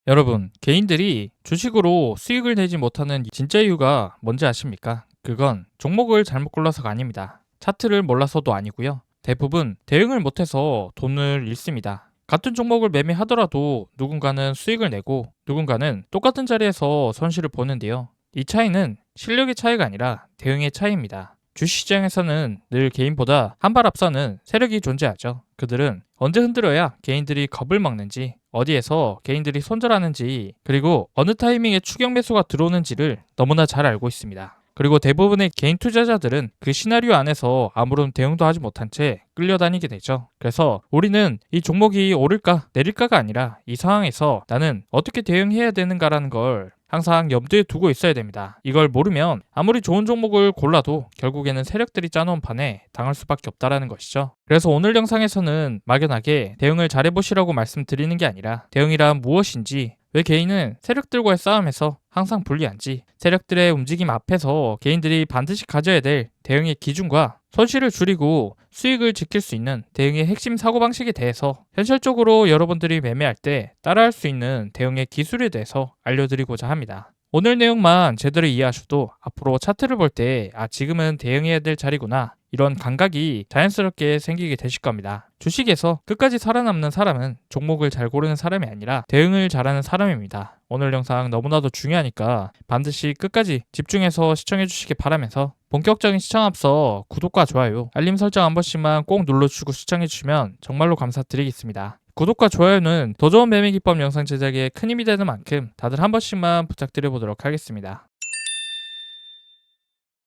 여러분, 개인들이 주식으로 수익을 내지 못하는 진짜 이유가 뭔지 아십니까? 그건 종목을 잘못 골라서가 아닙니다. 차트를 몰라서도 아니고요. 대부분 대응을 못해서 돈을 잃습니다. 같은 종목을 매매하더라도 누군가는 수익을 내고 누군가는 똑같은 자리에서 손실을 보는데요. 이 차이는 실력의 차이가 아니라 대응의 차이입니다. 주식시장에서는 늘 개인보다 한 발 앞서는 세력이 존재하죠. 그들은 언제 흔들어야 개인들이 겁을 먹는지, 어디에서 개인들이 손절하는지, 그리고 어느 타이밍에 추격 매수가 들어오는지를 너무나 잘 알고 있습니다. 그리고 대부분의 개인 투자자들은 그 시나리오 안에서 아무런 대응도 하지 못한 채 끌려다니게 되죠. 그래서 우리는 이 종목이 오를까 내릴까가 아니라 이 상황에서 나는 어떻게 대응해야 되는가라는 걸 항상 염두에 두고 있어야 됩니다. 이걸 모르면 아무리 좋은 종목을 골라도 결국에는 세력들이 짜놓은 판에 당할 수밖에 없다라는 것이죠. 그래서 오늘 영상에서는 막연하게 대응을 잘해보시라고 말씀드리는 게 아니라 대응이란 무엇인지, 왜 개인은 세력들과의 싸움에서 항상 불리한지, 세력들의 움직임 앞에서 개인들이 반드시 가져야 될 대응의 기준과 손실을 줄이고 수익을 지킬 수 있는 대응의 핵심 사고방식에 대해서 현실적으로 여러분들이 매매할 때 따라할 수 있는 대응의 기술에 대해서 알려드리고자 합니다. 오늘 내용만 제대로 이해하셔도 앞으로 차트를 볼 때 지금은 대응해야 될 자리구나, 이런 감각이 자연스럽게 생기게 되실 겁니다. 주식에서 끝까지 살아남는 사람은 종목을 잘 고르는 사람이 아니라 대응을 잘하는 사람입니다. 오늘 영상 너무나도 중요하니까 반드시 끝까지 집중해서 시청해 주시기 바라면서, 본격적인 시청 앞서 구독과 좋아요, 알림 설정 한 번씩만 꼭 눌러주시고 시청해 주시면 정말로 감사드리겠습니다. 구독과 좋아요는 더 좋은 매매 기법 영상 제작에 큰 힘이 되는 만큼 다들 한 번씩만 부탁드려 보도록 하겠습니다.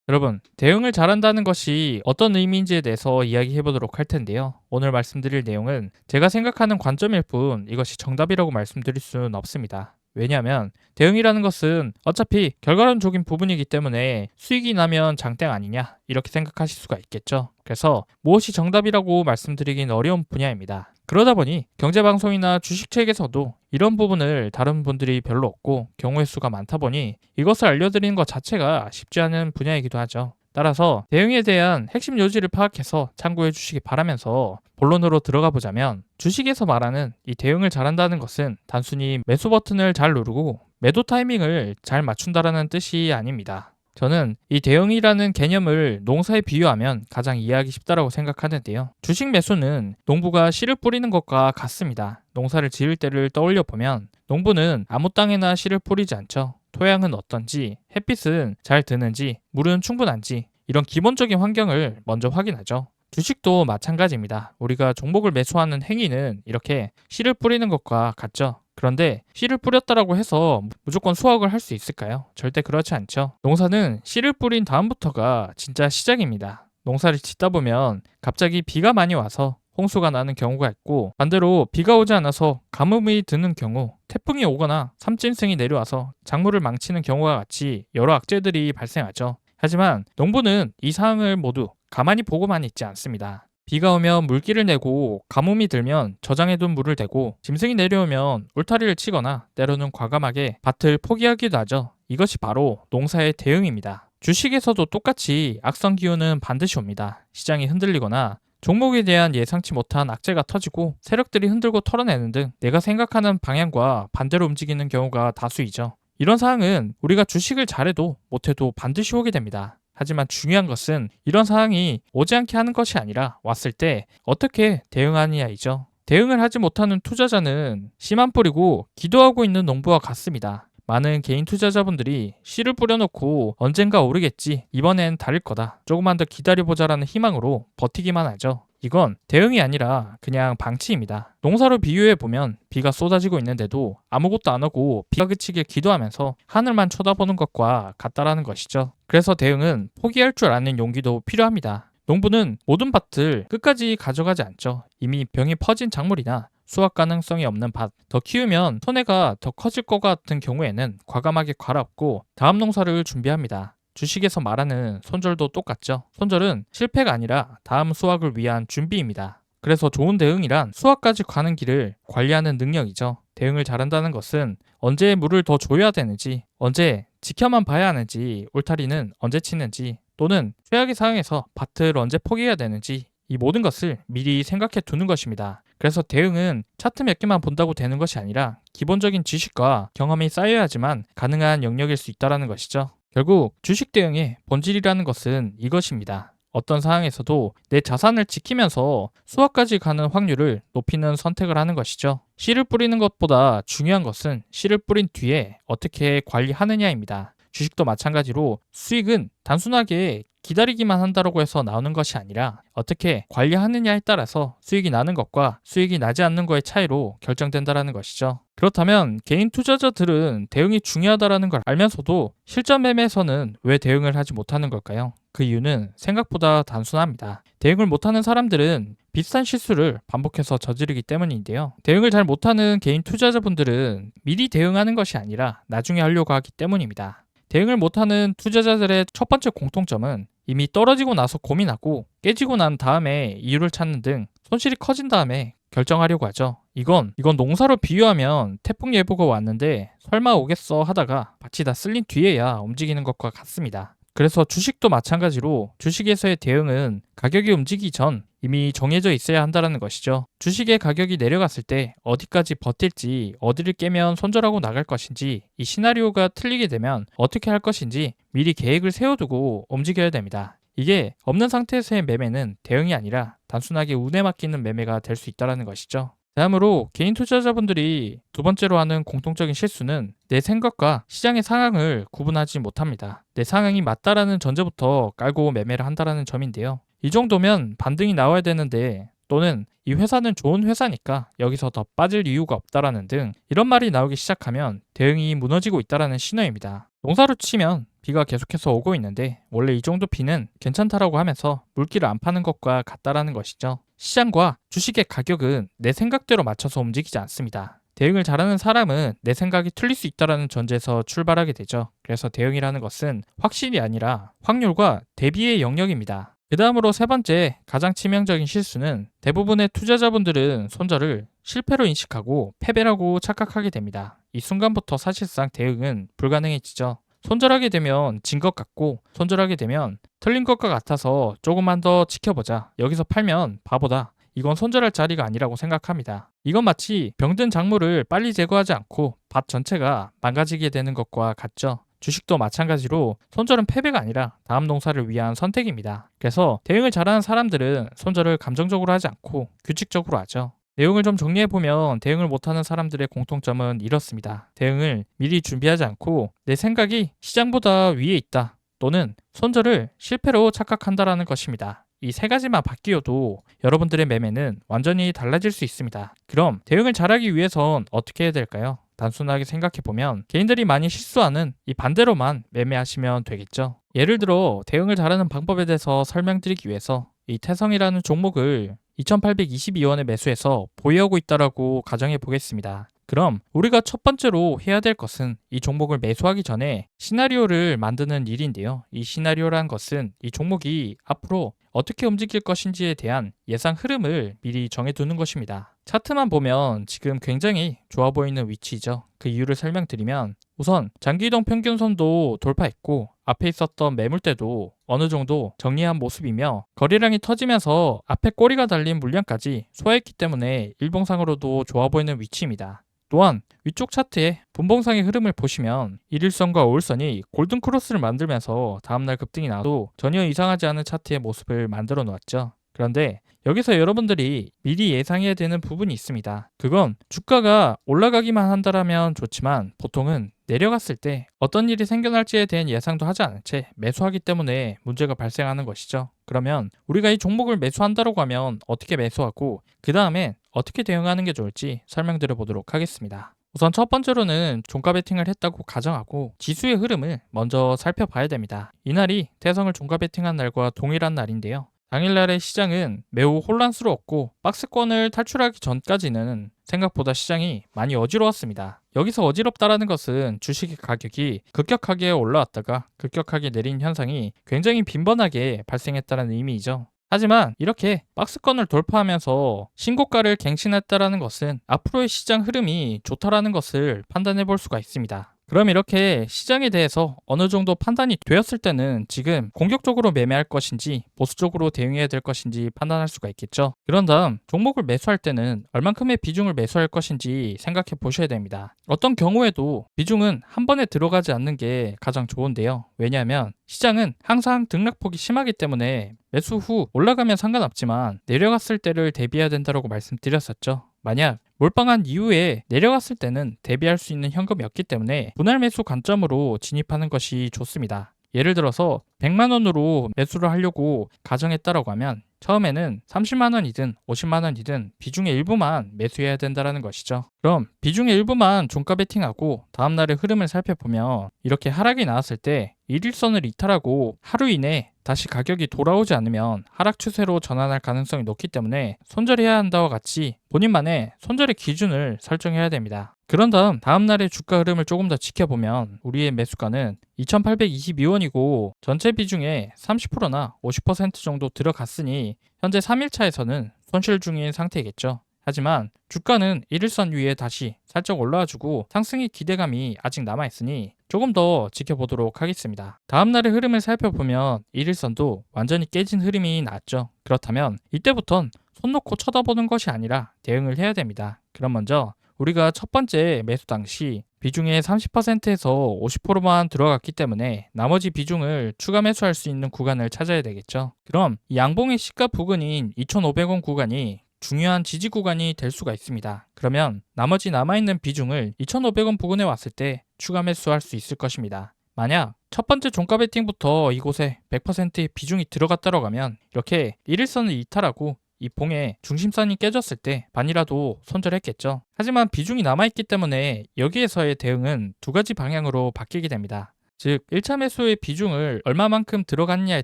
여러분, 대응을 잘한다는 것이 어떤 의미인지에 대해서 이야기해 보도록 할 텐데요. 오늘 말씀드릴 내용은 제가 생각하는 관점일 뿐 이것이 정답이라고 말씀드릴 수는 없습니다. 왜냐하면 대응이라는 것은 어차피 결과론적인 부분이기 때문에 수익이 나면 장땡 아니냐, 이렇게 생각하실 수가 있겠죠. 그래서 무엇이 정답이라고 말씀드리긴 어려운 분야입니다. 그러다 보니 경제방송이나 주식책에서도 이런 부분을 다룬 분들이 별로 없고 경우의 수가 많다 보니 이것을 알려드리는 것 자체가 쉽지 않은 분야이기도 하죠. 따라서 대응에 대한 핵심 요지를 파악해서 참고해 주시기 바라면서 본론으로 들어가 보자면, 주식에서 말하는 이 대응을 잘한다는 것은 단순히 매수 버튼을 잘 누르고 매도 타이밍을 잘 맞춘다라는 뜻이 아닙니다. 저는 이 대응이라는 개념을 농사에 비유하면 가장 이해하기 쉽다라고 생각하는데요. 주식 매수는 농부가 씨를 뿌리는 것과 같습니다. 농사를 지을 때를 떠올려 보면 농부는 아무 땅에나 씨를 뿌리지 않죠. 토양은 어떤지, 햇빛은 잘 드는지, 물은 충분한지, 이런 기본적인 환경을 먼저 확인하죠. 주식도 마찬가지입니다. 우리가 종목을 매수하는 행위는 이렇게 씨를 뿌리는 것과 같죠. 그런데 씨를 뿌렸다라고 해서 무조건 수확을 할 수 있을까요? 절대 그렇지 않죠. 농사는 씨를 뿌린 다음부터가 진짜 시작입니다. 농사를 짓다 보면 갑자기 비가 많이 와서 홍수가 나는 경우가 있고, 반대로 비가 오지 않아서 가뭄이 드는 경우, 태풍이 오거나 삼진승이 내려와서 작물을 망치는 경우와 같이 여러 악재들이 발생하죠. 하지만 농부는 이 상황을 모두 가만히 보고만 있지 않습니다. 비가 오면 물기를 내고, 가뭄이 들면 저장해둔 물을 대고, 짐승이 내려오면 울타리를 치거나 때로는 과감하게 밭을 포기하기도 하죠. 이것이 바로 농사의 대응입니다. 주식에서도 똑같이 악성 기운은 반드시 옵니다. 시장이 흔들리거나 종목에 대한 예상치 못한 악재가 터지고 세력들이 흔들고 털어내는 등 내가 생각하는 방향과 반대로 움직이는 경우가 다수이죠. 이런 상황은 우리가 주식을 잘해도 못해도 반드시 오게 됩니다. 하지만 중요한 것은 이런 상황이 오지 않게 하는 것이 아니라 왔을 때 어떻게 대응하느냐이죠. 대응을 하지 못하는 투자자는 씨만 뿌리고 기도하고 있는 농부와 같습니다. 많은 개인 투자자분들이 씨를 뿌려놓고 언젠가 오르겠지, 이번엔 다를 거다, 조금만 더 기다려보자라는 희망으로 버티기만 하죠. 이건 대응이 아니라 그냥 방치입니다. 농사로 비유해보면 비가 쏟아지고 있는데도 아무것도 안 하고 비가 그치길 기도하면서 하늘만 쳐다보는 것과 같다라는 것이죠. 그래서 대응은 포기할 줄 아는 용기도 필요합니다. 농부는 모든 밭을 끝까지 가져가지 않죠. 이미 병이 퍼진 작물이나 수확 가능성이 없는 밭, 더 키우면 손해가 더 커질 것 같은 경우에는 과감하게 갈아엎고 다음 농사를 준비합니다. 주식에서 말하는 손절도 똑같죠. 손절은 실패가 아니라 다음 수확을 위한 준비입니다. 그래서 좋은 대응이란 수확까지 가는 길을 관리하는 능력이죠. 대응을 잘한다는 것은 언제 물을 더 줘야 되는지, 언제 지켜만 봐야 하는지, 울타리는 언제 치는지, 또는 최악의 상황에서 밭을 언제 포기해야 되는지, 이 모든 것을 미리 생각해 두는 것입니다. 그래서 대응은 차트 몇 개만 본다고 되는 것이 아니라 기본적인 지식과 경험이 쌓여야지만 가능한 영역일 수 있다는 것이죠. 결국 주식 대응의 본질이라는 것은 이것입니다. 어떤 상황에서도 내 자산을 지키면서 수확까지 가는 확률을 높이는 선택을 하는 것이죠. 씨를 뿌리는 것보다 중요한 것은 씨를 뿌린 뒤에 어떻게 관리하느냐입니다. 주식도 마찬가지로 수익은 단순하게 기다리기만 한다고 해서 나오는 것이 아니라 어떻게 관리하느냐에 따라서 수익이 나는 것과 수익이 나지 않는 것의 차이로 결정된다는 것이죠. 그렇다면 개인 투자자들은 대응이 중요하다는 걸 알면서도 실전 매매에서는 왜 대응을 하지 못하는 걸까요? 그 이유는 생각보다 단순합니다. 대응을 못하는 사람들은 비슷한 실수를 반복해서 저지르기 때문인데요. 대응을 잘 못하는 개인 투자자분들은 미리 대응하는 것이 아니라 나중에 하려고 하기 때문입니다. 대응을 못하는 투자자들의 첫 번째 공통점은 이미 떨어지고 나서 고민하고 깨지고 난 다음에 이유를 찾는 등 손실이 커진 다음에 결정하려고 하죠. 이건 농사로 비유하면 태풍 예보가 왔는데 설마 오겠어 하다가 밭이 다 쓸린 뒤에야 움직이는 것과 같습니다. 그래서 주식도 마찬가지로 주식에서의 대응은 가격이 움직이기 전 이미 정해져 있어야 한다는 것이죠. 주식의 가격이 내려갔을 때 어디까지 버틸지, 어디를 깨면 손절하고 나갈 것인지, 이 시나리오가 틀리게 되면 어떻게 할 것인지 미리 계획을 세워두고 움직여야 됩니다. 이게 없는 상태에서의 매매는 대응이 아니라 단순하게 운에 맡기는 매매가 될 수 있다는 것이죠. 다음으로 개인 투자자분들이 두 번째로 하는 공통적인 실수는 내 생각과 시장의 상황을 구분하지 못합니다. 내 상황이 맞다라는 전제부터 깔고 매매를 한다는 점인데요. 이 정도면 반등이 나와야 되는데 또는 이 회사는 좋은 회사니까 여기서 더 빠질 이유가 없다라는 등 이런 말이 나오기 시작하면 대응이 무너지고 있다는 신호입니다. 농사로 치면 비가 계속해서 오고 있는데 원래 이 정도 비는 괜찮다라고 하면서 물기를 안 파는 것과 같다라는 것이죠. 시장과 주식의 가격은 내 생각대로 맞춰서 움직이지 않습니다. 대응을 잘하는 사람은 내 생각이 틀릴 수 있다는 전제에서 출발하게 되죠. 그래서 대응이라는 것은 확신이 아니라 확률과 대비의 영역입니다. 그 다음으로 세 번째 가장 치명적인 실수는 대부분의 투자자분들은 손절을 실패로 인식하고 패배라고 착각하게 됩니다. 이 순간부터 사실상 대응은 불가능해지죠. 손절하게 되면 진 것 같고 손절하게 되면 틀린 것과 같아서 조금만 더 지켜보자. 여기서 팔면 바보다. 이건 손절할 자리가 아니라고 생각합니다. 이건 마치 병든 작물을 빨리 제거하지 않고 밭 전체가 망가지게 되는 것과 같죠. 주식도 마찬가지로 손절은 패배가 아니라 다음 농사를 위한 선택입니다. 그래서 대응을 잘하는 사람들은 손절을 감정적으로 하지 않고 규칙적으로 하죠. 내용을 좀 정리해보면 대응을 못하는 사람들의 공통점은 이렇습니다. 대응을 미리 준비하지 않고 내 생각이 시장보다 위에 있다 또는 손절을 실패로 착각한다라는 것입니다. 이 세 가지만 바뀌어도 여러분들의 매매는 완전히 달라질 수 있습니다. 그럼 대응을 잘하기 위해선 어떻게 해야 될까요? 단순하게 생각해보면 개인들이 많이 실수하는 이 반대로만 매매하시면 되겠죠. 예를 들어 대응을 잘하는 방법에 대해서 설명드리기 위해서 이 태성이라는 종목을 2,822원에 매수해서 보유하고 있다라고 가정해 보겠습니다. 그럼 우리가 첫 번째로 해야 될 것은 이 종목을 매수하기 전에 시나리오를 만드는 일인데요. 이 시나리오란 것은 이 종목이 앞으로 어떻게 움직일 것인지에 대한 예상 흐름을 미리 정해두는 것입니다. 차트만 보면 지금 굉장히 좋아 보이는 위치죠. 그 이유를 설명드리면 우선 장기이동 평균선도 돌파했고 앞에 있었던 매물대도 어느 정도 정리한 모습이며 거래량이 터지면서 앞에 꼬리가 달린 물량까지 소화했기 때문에 일봉상으로도 좋아 보이는 위치입니다. 또한 위쪽 차트의 분봉상의 흐름을 보시면 1일선과 5일선이 골든 크로스를 만들면서 다음날 급등이 나도 전혀 이상하지 않은 차트의 모습을 만들어 놓았죠. 그런데 여기서 여러분들이 미리 예상해야 되는 부분이 있습니다. 그건 주가가 올라가기만 한다면 좋지만 보통은 내려갔을 때 어떤 일이 생겨날지에 대한 예상도 하지 않은 채 매수하기 때문에 문제가 발생하는 것이죠. 그러면 우리가 이 종목을 매수한다고 하면 어떻게 매수하고 그 다음에 어떻게 대응하는 게 좋을지 설명드려 보도록 하겠습니다. 우선 첫 번째로는 종가 베팅을 했다고 가정하고 지수의 흐름을 먼저 살펴봐야 됩니다. 이날이 태성을 종가 베팅한 날과 동일한 날인데요. 당일날의 시장은 매우 혼란스러웠고 박스권을 탈출하기 전까지는 생각보다 시장이 많이 어지러웠습니다. 여기서 어지럽다라는 것은 주식의 가격이 급격하게 올라왔다가 급격하게 내린 현상이 굉장히 빈번하게 발생했다는 의미이죠. 하지만 이렇게 박스권을 돌파하면서 신고가를 갱신했다라는 것은 앞으로의 시장 흐름이 좋다라는 것을 판단해 볼 수가 있습니다. 그럼 이렇게 시장에 대해서 어느 정도 판단이 되었을 때는 지금 공격적으로 매매할 것인지 보수적으로 대응해야 될 것인지 판단할 수가 있겠죠. 그런 다음 종목을 매수할 때는 얼만큼의 비중을 매수할 것인지 생각해 보셔야 됩니다. 어떤 경우에도 비중은 한 번에 들어가지 않는 게 가장 좋은데요. 왜냐하면 시장은 항상 등락폭이 심하기 때문에 매수 후 올라가면 상관없지만 내려갔을 때를 대비해야 된다고 말씀드렸었죠. 만약 몰빵한 이후에 내려갔을 때는 대비할 수 있는 현금이 없기 때문에 분할 매수 관점으로 진입하는 것이 좋습니다. 예를 들어서 100만 원으로 매수를 하려고 가정했다라고 하면 처음에는 30만 원이든 50만 원이든 비중의 일부만 매수해야 된다는 것이죠. 그럼 비중의 일부만 종가 베팅하고 다음날의 흐름을 살펴보면 이렇게 하락이 나왔을 때 일일선을 이탈하고 하루 이내 다시 가격이 돌아오지 않으면 하락 추세로 전환할 가능성이 높기 때문에 손절해야 한다와 같이 본인만의 손절의 기준을 설정해야 됩니다. 그런 다음 날의 주가 흐름을 조금 더 지켜보면 우리의 매수가는 2,822원이고 전체 비중의 30%나 50% 정도 들어갔으니 현재 3일차에서는 손실 중인 상태겠죠. 하지만 주가는 1일선 위에 다시 살짝 올라와주고 상승의 기대감이 아직 남아있으니 조금 더 지켜보도록 하겠습니다. 다음날의 흐름을 살펴보면 1일선도 완전히 깨진 흐름이 나왔죠. 그렇다면 이때부턴 손 놓고 쳐다보는 것이 아니라 대응을 해야 됩니다. 그럼 먼저 우리가 첫 번째 매수 당시 비중의 30%에서 50%만 들어갔기 때문에 나머지 비중을 추가 매수할 수 있는 구간을 찾아야 되겠죠. 그럼 이 양봉의 시가 부근인 2,500원 구간이 중요한 지지 구간이 될 수가 있습니다. 그러면 나머지 남아있는 비중을 2,500원 부근에 왔을 때 추가 매수할 수 있을 것입니다. 만약 첫 번째 종가 베팅부터 이곳에 100%의 비중이 들어갔다고 하면 이렇게 1일선을 이탈하고 이 봉의 중심선이 깨졌을 때 반이라도 손절했겠죠. 하지만 비중이 남아있기 때문에 여기에서의 대응은 두 가지 방향으로 바뀌게 됩니다. 즉 1차 매수의 비중을 얼마만큼 들어갔느냐에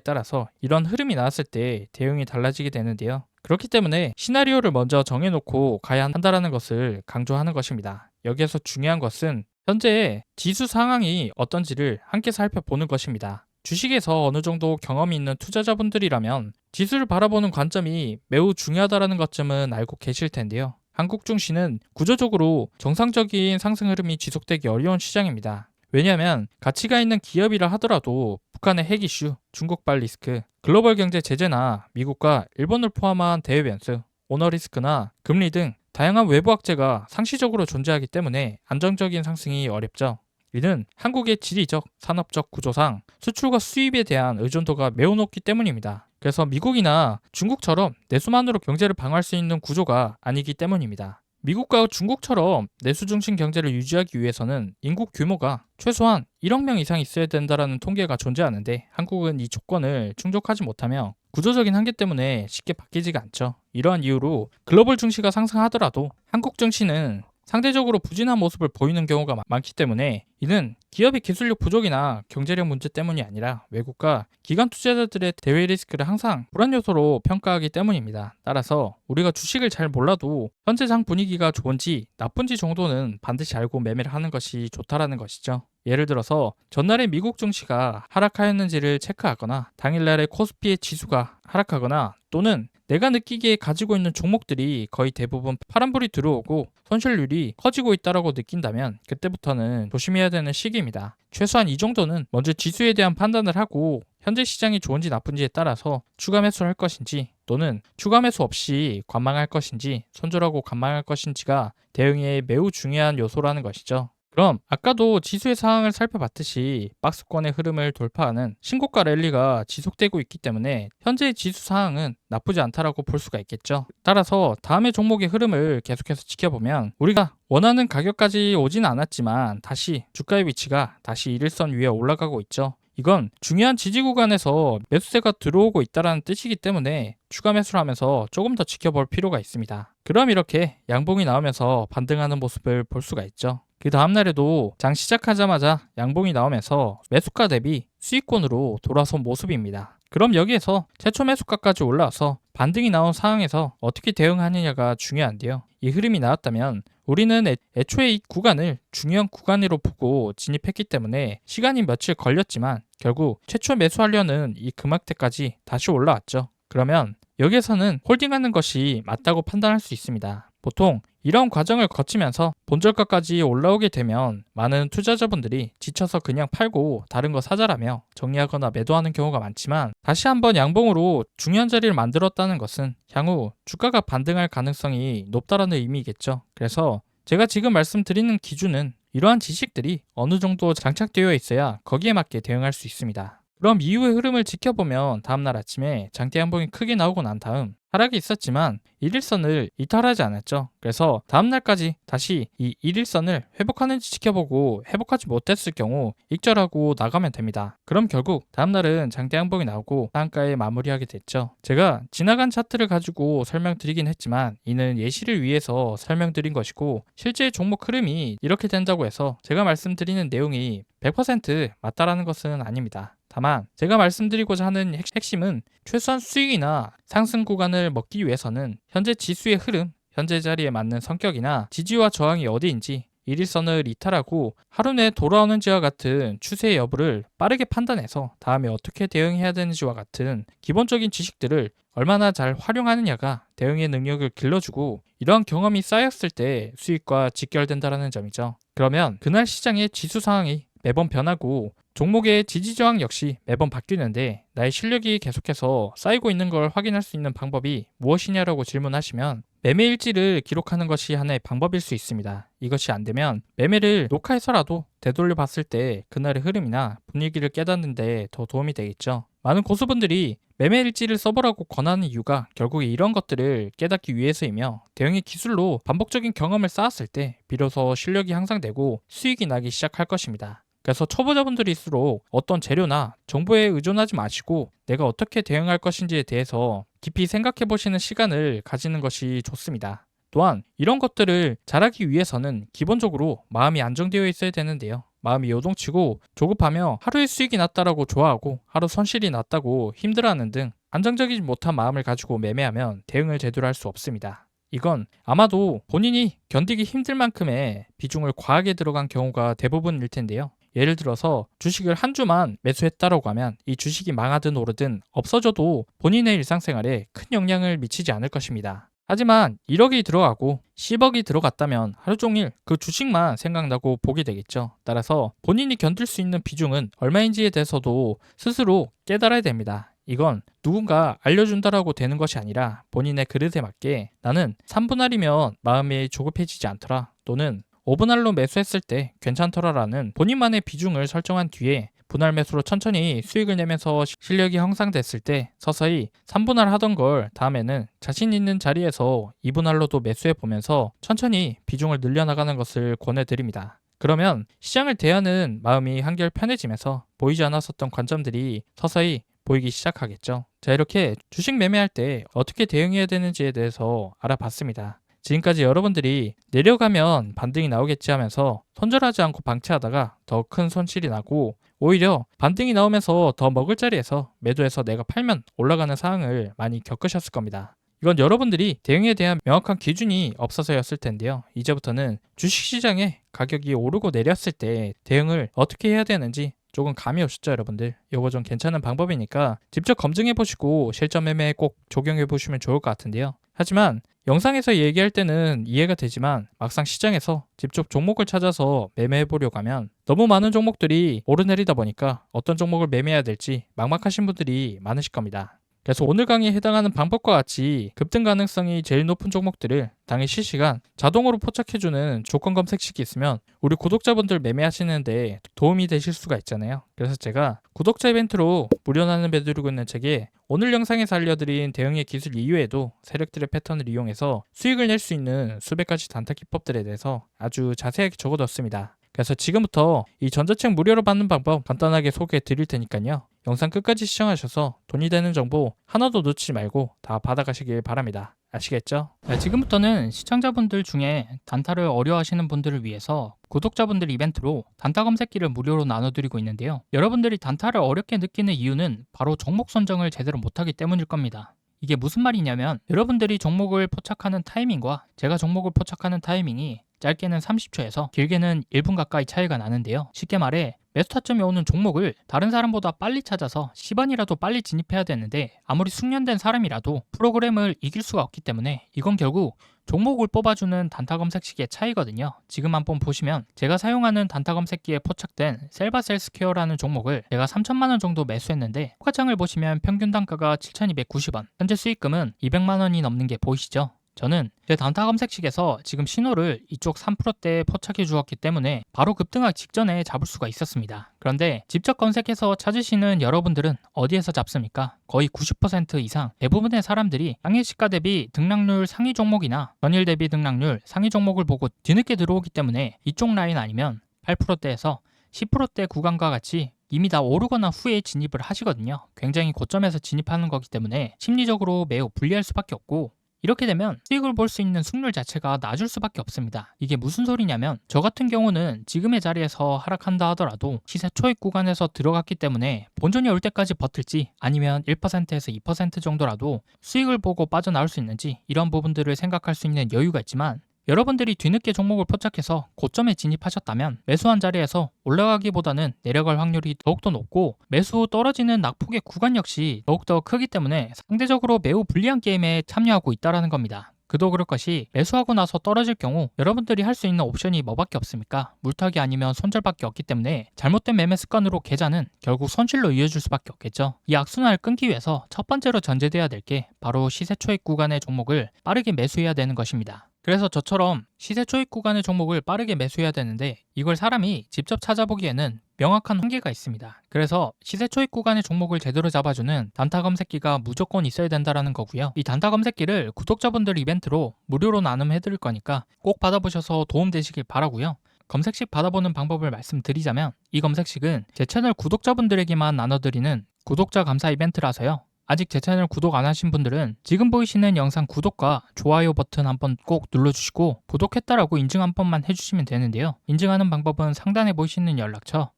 따라서 이런 흐름이 나왔을 때 대응이 달라지게 되는데요. 그렇기 때문에 시나리오를 먼저 정해놓고 가야 한다는 것을 강조하는 것입니다. 여기에서 중요한 것은 현재 지수 상황이 어떤지를 함께 살펴보는 것입니다. 주식에서 어느 정도 경험이 있는 투자자분들이라면 지수를 바라보는 관점이 매우 중요하다는 것쯤은 알고 계실 텐데요. 한국 증시는 구조적으로 정상적인 상승 흐름이 지속되기 어려운 시장입니다. 왜냐하면 가치가 있는 기업이라 하더라도 북한의 핵 이슈, 중국발 리스크, 글로벌 경제 제재나 미국과 일본을 포함한 대외 변수, 오너 리스크나 금리 등 다양한 외부 악재가 상시적으로 존재하기 때문에 안정적인 상승이 어렵죠. 이는 한국의 지리적, 산업적 구조상 수출과 수입에 대한 의존도가 매우 높기 때문입니다. 그래서 미국이나 중국처럼 내수만으로 경제를 방어할 수 있는 구조가 아니기 때문입니다. 미국과 중국처럼 내수 중심 경제를 유지하기 위해서는 인구 규모가 최소한 1억 명 이상 있어야 된다는 통계가 존재하는데 한국은 이 조건을 충족하지 못하며 구조적인 한계 때문에 쉽게 바뀌지가 않죠. 이러한 이유로 글로벌 증시가 상승하더라도 한국 증시는 상대적으로 부진한 모습을 보이는 경우가 많기 때문에 이는 기업의 기술력 부족이나 경제력 문제 때문이 아니라 외국과 기관 투자자들의 대외 리스크를 항상 불안 요소로 평가하기 때문입니다. 따라서 우리가 주식을 잘 몰라도 현재 장 분위기가 좋은지 나쁜지 정도는 반드시 알고 매매를 하는 것이 좋다라는 것이죠. 예를 들어서 전날에 미국 증시가 하락하였는지를 체크하거나 당일날에 코스피의 지수가 하락하거나 또는 내가 느끼기에 가지고 있는 종목들이 거의 대부분 파란불이 들어오고 손실률이 커지고 있다고 느낀다면 그때부터는 조심해야 되는 시기입니다. 최소한 이 정도는 먼저 지수에 대한 판단을 하고 현재 시장이 좋은지 나쁜지에 따라서 추가 매수를 할 것인지 또는 추가 매수 없이 관망할 것인지 손절하고 관망할 것인지가 대응에 매우 중요한 요소라는 것이죠. 그럼 아까도 지수의 상황을 살펴봤듯이 박스권의 흐름을 돌파하는 신고가 랠리가 지속되고 있기 때문에 현재의 지수 상황은 나쁘지 않다라고 볼 수가 있겠죠. 따라서 다음의 종목의 흐름을 계속해서 지켜보면 우리가 원하는 가격까지 오진 않았지만 다시 주가의 위치가 다시 1일선 위에 올라가고 있죠. 이건 중요한 지지 구간에서 매수세가 들어오고 있다는 뜻이기 때문에 추가 매수를 하면서 조금 더 지켜볼 필요가 있습니다. 그럼 이렇게 양봉이 나오면서 반등하는 모습을 볼 수가 있죠. 그 다음날에도 장 시작하자마자 양봉이 나오면서 매수가 대비 수익권으로 돌아선 모습입니다. 그럼 여기에서 최초 매수가까지 올라와서 반등이 나온 상황에서 어떻게 대응하느냐가 중요한데요. 이 흐름이 나왔다면 우리는 애초에 이 구간을 중요한 구간으로 보고 진입했기 때문에 시간이 며칠 걸렸지만 결국 최초 매수하려는 이 금액대까지 다시 올라왔죠. 그러면 여기에서는 홀딩하는 것이 맞다고 판단할 수 있습니다. 보통 이런 과정을 거치면서 본저가까지 올라오게 되면 많은 투자자분들이 지쳐서 그냥 팔고 다른 거 사자라며 정리하거나 매도하는 경우가 많지만, 다시 한번 양봉으로 중요한 자리를 만들었다는 것은 향후 주가가 반등할 가능성이 높다라는 의미겠죠. 그래서 제가 지금 말씀드리는 기준은 이러한 지식들이 어느 정도 장착되어 있어야 거기에 맞게 대응할 수 있습니다. 그럼 이후의 흐름을 지켜보면 다음날 아침에 장대 양봉이 크게 나오고 난 다음 하락이 있었지만 1일선을 이탈하지 않았죠. 그래서 다음날까지 다시 이 1일선을 회복하는지 지켜보고 회복하지 못했을 경우 익절하고 나가면 됩니다. 그럼 결국 다음날은 장대 양봉이 나오고 상한가에 마무리하게 됐죠. 제가 지나간 차트를 가지고 설명드리긴 했지만 이는 예시를 위해서 설명드린 것이고, 실제 종목 흐름이 이렇게 된다고 해서 제가 말씀드리는 내용이 100% 맞다라는 것은 아닙니다. 다만 제가 말씀드리고자 하는 핵심은 최소한 수익이나 상승 구간을 먹기 위해서는 현재 지수의 흐름, 현재 자리에 맞는 성격이나 지지와 저항이 어디인지, 일일선을 이탈하고 하루 내에 돌아오는지와 같은 추세의 여부를 빠르게 판단해서 다음에 어떻게 대응해야 되는지와 같은 기본적인 지식들을 얼마나 잘 활용하느냐가 대응의 능력을 길러주고, 이러한 경험이 쌓였을 때 수익과 직결된다는 점이죠. 그러면 그날 시장의 지수 상황이 매번 변하고 종목의 지지저항 역시 매번 바뀌는데 나의 실력이 계속해서 쌓이고 있는 걸 확인할 수 있는 방법이 무엇이냐라고 질문하시면, 매매 일지를 기록하는 것이 하나의 방법일 수 있습니다. 이것이 안 되면 매매를 녹화해서라도 되돌려 봤을 때 그날의 흐름이나 분위기를 깨닫는 데 더 도움이 되겠죠. 많은 고수분들이 매매 일지를 써보라고 권하는 이유가 결국에 이런 것들을 깨닫기 위해서이며, 대응의 기술로 반복적인 경험을 쌓았을 때 비로소 실력이 향상되고 수익이 나기 시작할 것입니다. 그래서 초보자분들일수록 어떤 재료나 정보에 의존하지 마시고 내가 어떻게 대응할 것인지에 대해서 깊이 생각해 보시는 시간을 가지는 것이 좋습니다. 또한 이런 것들을 잘하기 위해서는 기본적으로 마음이 안정되어 있어야 되는데요. 마음이 요동치고 조급하며 하루의 수익이 났다라고 좋아하고 하루 손실이 났다고 힘들어하는 등 안정적이지 못한 마음을 가지고 매매하면 대응을 제대로 할 수 없습니다. 이건 아마도 본인이 견디기 힘들 만큼의 비중을 과하게 들어간 경우가 대부분일 텐데요. 예를 들어서 주식을 한 주만 매수했다라고 하면 이 주식이 망하든 오르든 없어져도 본인의 일상생활에 큰 영향을 미치지 않을 것입니다. 하지만 1억이 들어가고 10억이 들어갔다면 하루 종일 그 주식만 생각나고 보게 되겠죠. 따라서 본인이 견딜 수 있는 비중은 얼마인지에 대해서도 스스로 깨달아야 됩니다. 이건 누군가 알려준다라고 되는 것이 아니라 본인의 그릇에 맞게 나는 3분할이면 마음이 조급해지지 않더라, 또는 5분할로 매수했을 때 괜찮더라라는 본인만의 비중을 설정한 뒤에 분할 매수로 천천히 수익을 내면서 실력이 형성됐을 때 서서히 3분할 하던 걸 다음에는 자신 있는 자리에서 2분할로도 매수해 보면서 천천히 비중을 늘려나가는 것을 권해드립니다. 그러면 시장을 대하는 마음이 한결 편해지면서 보이지 않았었던 관점들이 서서히 보이기 시작하겠죠. 자, 이렇게 주식 매매할 때 어떻게 대응해야 되는지에 대해서 알아봤습니다. 지금까지 여러분들이 내려가면 반등이 나오겠지 하면서 손절하지 않고 방치하다가 더 큰 손실이 나고, 오히려 반등이 나오면서 더 먹을 자리에서 매도해서 내가 팔면 올라가는 상황을 많이 겪으셨을 겁니다. 이건 여러분들이 대응에 대한 명확한 기준이 없어서였을 텐데요. 이제부터는 주식시장에 가격이 오르고 내렸을 때 대응을 어떻게 해야 되는지 조금 감이 오셨죠, 여러분들? 이거 좀 괜찮은 방법이니까 직접 검증해보시고 실전 매매에 꼭 적용해보시면 좋을 것 같은데요. 하지만 영상에서 얘기할 때는 이해가 되지만 막상 시장에서 직접 종목을 찾아서 매매해보려고 하면 너무 많은 종목들이 오르내리다 보니까 어떤 종목을 매매해야 될지 막막하신 분들이 많으실 겁니다. 그래서 오늘 강의에 해당하는 방법과 같이 급등 가능성이 제일 높은 종목들을 당일 실시간 자동으로 포착해주는 조건 검색식이 있으면 우리 구독자분들 매매하시는데 도움이 되실 수가 있잖아요. 그래서 제가 구독자 이벤트로 무료 나눔해 드리고 있는 책에 오늘 영상에서 알려드린 대응의 기술 이외에도 세력들의 패턴을 이용해서 수익을 낼 수 있는 수백 가지 단타 기법들에 대해서 아주 자세하게 적어뒀습니다. 그래서 지금부터 이 전자책 무료로 받는 방법 간단하게 소개해 드릴 테니까요. 영상 끝까지 시청하셔서 돈이 되는 정보 하나도 놓치지 말고 다 받아가시길 바랍니다. 아시겠죠? 네, 지금부터는 시청자분들 중에 단타를 어려워하시는 분들을 위해서 구독자분들 이벤트로 단타 검색기를 무료로 나눠드리고 있는데요. 여러분들이 단타를 어렵게 느끼는 이유는 바로 종목 선정을 제대로 못하기 때문일 겁니다. 이게 무슨 말이냐면 여러분들이 종목을 포착하는 타이밍과 제가 종목을 포착하는 타이밍이 짧게는 30초에서 길게는 1분 가까이 차이가 나는데요. 쉽게 말해 매수 타점이 오는 종목을 다른 사람보다 빨리 찾아서 10원이라도 빨리 진입해야 되는데 아무리 숙련된 사람이라도 프로그램을 이길 수가 없기 때문에 이건 결국 종목을 뽑아주는 단타 검색식의 차이거든요. 지금 한번 보시면 제가 사용하는 단타 검색기에 포착된 셀바셀스퀘어라는 종목을 제가 3천만 원 정도 매수했는데 호가창을 보시면 평균 단가가 7,290원, 현재 수익금은 200만 원이 넘는 게 보이시죠? 저는 제 단타 검색식에서 지금 신호를 이쪽 3%대에 포착해 주었기 때문에 바로 급등하기 직전에 잡을 수가 있었습니다. 그런데 직접 검색해서 찾으시는 여러분들은 어디에서 잡습니까? 거의 90% 이상 대부분의 사람들이 당일 시가 대비 등락률 상위 종목이나 전일 대비 등락률 상위 종목을 보고 뒤늦게 들어오기 때문에 이쪽 라인 아니면 8%대에서 10%대 구간과 같이 이미 다 오르거나 후에 진입을 하시거든요. 굉장히 고점에서 진입하는 거기 때문에 심리적으로 매우 불리할 수밖에 없고, 이렇게 되면 수익을 볼 수 있는 승률 자체가 낮을 수밖에 없습니다. 이게 무슨 소리냐면 저 같은 경우는 지금의 자리에서 하락한다 하더라도 시세 초입 구간에서 들어갔기 때문에 본전이 올 때까지 버틸지 아니면 1%에서 2% 정도라도 수익을 보고 빠져나올 수 있는지 이런 부분들을 생각할 수 있는 여유가 있지만, 여러분들이 뒤늦게 종목을 포착해서 고점에 진입하셨다면 매수한 자리에서 올라가기보다는 내려갈 확률이 더욱더 높고 매수 후 떨어지는 낙폭의 구간 역시 더욱더 크기 때문에 상대적으로 매우 불리한 게임에 참여하고 있다는 겁니다. 그도 그럴 것이 매수하고 나서 떨어질 경우 여러분들이 할 수 있는 옵션이 뭐밖에 없습니까? 물타기 아니면 손절밖에 없기 때문에 잘못된 매매 습관으로 계좌는 결국 손실로 이어질 수밖에 없겠죠. 이 악순환을 끊기 위해서 첫 번째로 전제돼야 될 게 바로 시세 초입 구간의 종목을 빠르게 매수해야 되는 것입니다. 그래서 저처럼 시세 초입 구간의 종목을 빠르게 매수해야 되는데 이걸 사람이 직접 찾아보기에는 명확한 한계가 있습니다. 그래서 시세 초입 구간의 종목을 제대로 잡아주는 단타 검색기가 무조건 있어야 된다는 거고요. 이 단타 검색기를 구독자분들 이벤트로 무료로 나눔해드릴 거니까 꼭 받아보셔서 도움되시길 바라고요. 검색식 받아보는 방법을 말씀드리자면 이 검색식은 제 채널 구독자분들에게만 나눠드리는 구독자 감사 이벤트라서요. 아직 제 채널 구독 안 하신 분들은 지금 보이시는 영상 구독과 좋아요 버튼 한번 꼭 눌러주시고 구독했다라고 인증 한 번만 해주시면 되는데요. 인증하는 방법은 상단에 보이시는 연락처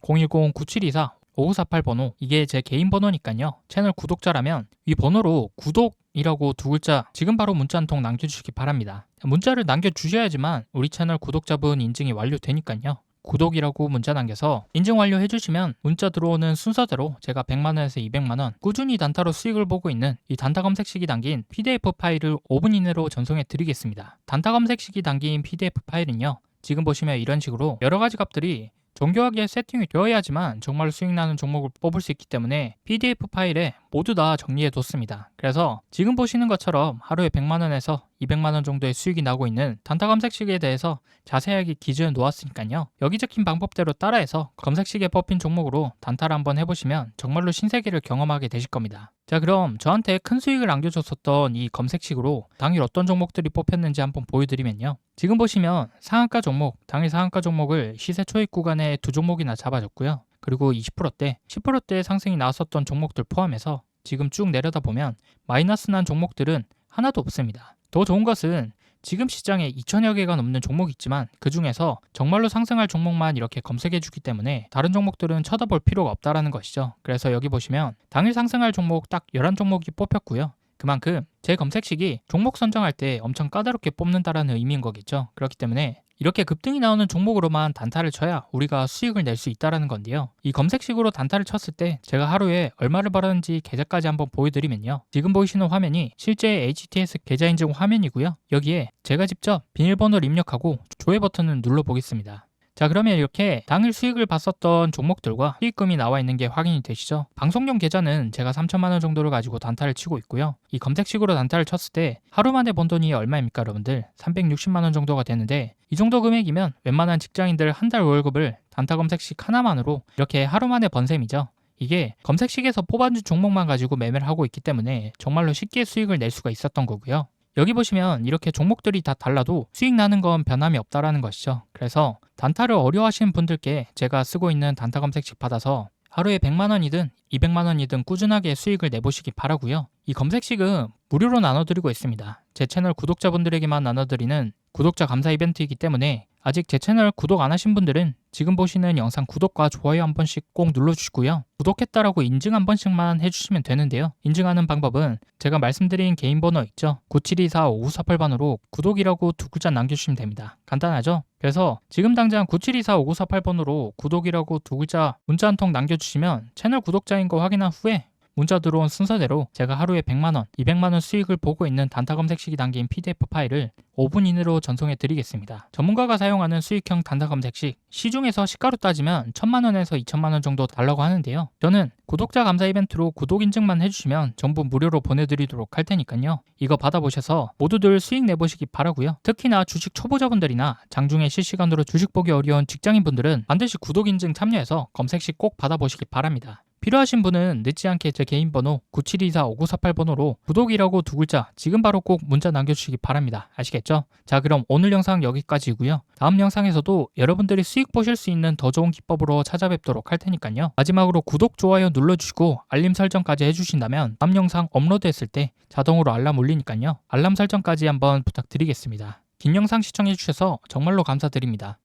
010-9724-5948번호, 이게 제 개인 번호니까요. 채널 구독자라면 이 번호로 구독이라고 두 글자 지금 바로 문자 한 통 남겨주시기 바랍니다. 문자를 남겨주셔야지만 우리 채널 구독자분 인증이 완료되니까요. 구독이라고 문자 남겨서 인증 완료해주시면 문자 들어오는 순서대로 제가 100만원에서 200만원 꾸준히 단타로 수익을 보고 있는 이 단타 검색식이 담긴 PDF 파일을 5분 이내로 전송해 드리겠습니다. 단타 검색식이 담긴 PDF 파일은요, 지금 보시면 이런 식으로 여러가지 값들이 정교하게 세팅이 되어야지만 정말로 수익 나는 종목을 뽑을 수 있기 때문에 PDF 파일에 모두 다 정리해 뒀습니다. 그래서 지금 보시는 것처럼 하루에 100만원에서 200만원 정도의 수익이 나고 있는 단타 검색식에 대해서 자세하게 기재해 놓았으니까요. 여기 적힌 방법대로 따라해서 검색식에 뽑힌 종목으로 단타를 한번 해보시면 정말로 신세계를 경험하게 되실 겁니다. 자, 그럼 저한테 큰 수익을 안겨줬었던 이 검색식으로 당일 어떤 종목들이 뽑혔는지 한번 보여드리면요. 지금 보시면 상한가 종목, 당일 상한가 종목을 시세 초입 구간에 두 종목이나 잡아줬고요. 그리고 20%대, 10%대 상승이 나왔었던 종목들 포함해서 지금 쭉 내려다 보면 마이너스 난 종목들은 하나도 없습니다. 더 좋은 것은 지금 시장에 2천여 개가 넘는 종목이 있지만 그 중에서 정말로 상승할 종목만 이렇게 검색해주기 때문에 다른 종목들은 쳐다볼 필요가 없다라는 것이죠. 그래서 여기 보시면 당일 상승할 종목 딱 11종목이 뽑혔고요. 그만큼 제 검색식이 종목 선정할 때 엄청 까다롭게 뽑는다라는 의미인 거겠죠. 그렇기 때문에 이렇게 급등이 나오는 종목으로만 단타를 쳐야 우리가 수익을 낼 수 있다는 건데요. 이 검색식으로 단타를 쳤을 때 제가 하루에 얼마를 벌었는지 계좌까지 한번 보여드리면요. 지금 보이시는 화면이 실제 HTS 계좌 인증 화면이고요. 여기에 제가 직접 비밀번호를 입력하고 조회 버튼을 눌러보겠습니다. 자, 그러면 이렇게 당일 수익을 봤었던 종목들과 수익금이 나와 있는 게 확인이 되시죠? 방송용 계좌는 제가 3천만 원 정도를 가지고 단타를 치고 있고요. 이 검색식으로 단타를 쳤을 때 하루 만에 번 돈이 얼마입니까, 여러분들? 360만 원 정도가 되는데 이 정도 금액이면 웬만한 직장인들 한 달 월급을 단타 검색식 하나만으로 이렇게 하루 만에 번 셈이죠. 이게 검색식에서 뽑아준 종목만 가지고 매매를 하고 있기 때문에 정말로 쉽게 수익을 낼 수가 있었던 거고요. 여기 보시면 이렇게 종목들이 다 달라도 수익 나는 건 변함이 없다라는 것이죠. 그래서 단타를 어려워하시는 분들께 제가 쓰고 있는 단타 검색식 받아서 하루에 100만 원이든 200만 원이든 꾸준하게 수익을 내보시기 바라고요. 이 검색식은 무료로 나눠드리고 있습니다. 제 채널 구독자분들에게만 나눠드리는 구독자 감사 이벤트이기 때문에 아직 제 채널 구독 안 하신 분들은 지금 보시는 영상 구독과 좋아요 한 번씩 꼭 눌러주시고요. 구독했다라고 인증 한 번씩만 해주시면 되는데요. 인증하는 방법은 제가 말씀드린 개인 번호 있죠? 9724-5948번으로 구독이라고 두 글자 남겨주시면 됩니다. 간단하죠? 그래서 지금 당장 9724-5948번으로 구독이라고 두 글자 문자 한 통 남겨주시면 채널 구독자인 거 확인한 후에 문자 들어온 순서대로 제가 하루에 100만원, 200만원 수익을 보고 있는 단타 검색식이 담긴 PDF 파일을 5분 이내로 전송해 드리겠습니다. 전문가가 사용하는 수익형 단타 검색식, 시중에서 시가로 따지면 1000만원에서 2000만원 정도 달라고 하는데요. 저는 구독자 감사 이벤트로 구독 인증만 해주시면 전부 무료로 보내드리도록 할 테니까요. 이거 받아보셔서 모두들 수익 내보시기 바라고요. 특히나 주식 초보자분들이나 장중에 실시간으로 주식 보기 어려운 직장인분들은 반드시 구독 인증 참여해서 검색식 꼭 받아보시기 바랍니다. 필요하신 분은 늦지 않게 제 개인 번호 9724-5948번호로 구독이라고 두 글자 지금 바로 꼭 문자 남겨주시기 바랍니다. 아시겠죠? 자, 그럼 오늘 영상 여기까지고요. 다음 영상에서도 여러분들이 수익 보실 수 있는 더 좋은 기법으로 찾아뵙도록 할 테니까요. 마지막으로 구독, 좋아요 눌러주시고 알림 설정까지 해주신다면 다음 영상 업로드했을 때 자동으로 알람 울리니까요. 알람 설정까지 한번 부탁드리겠습니다. 긴 영상 시청해주셔서 정말로 감사드립니다.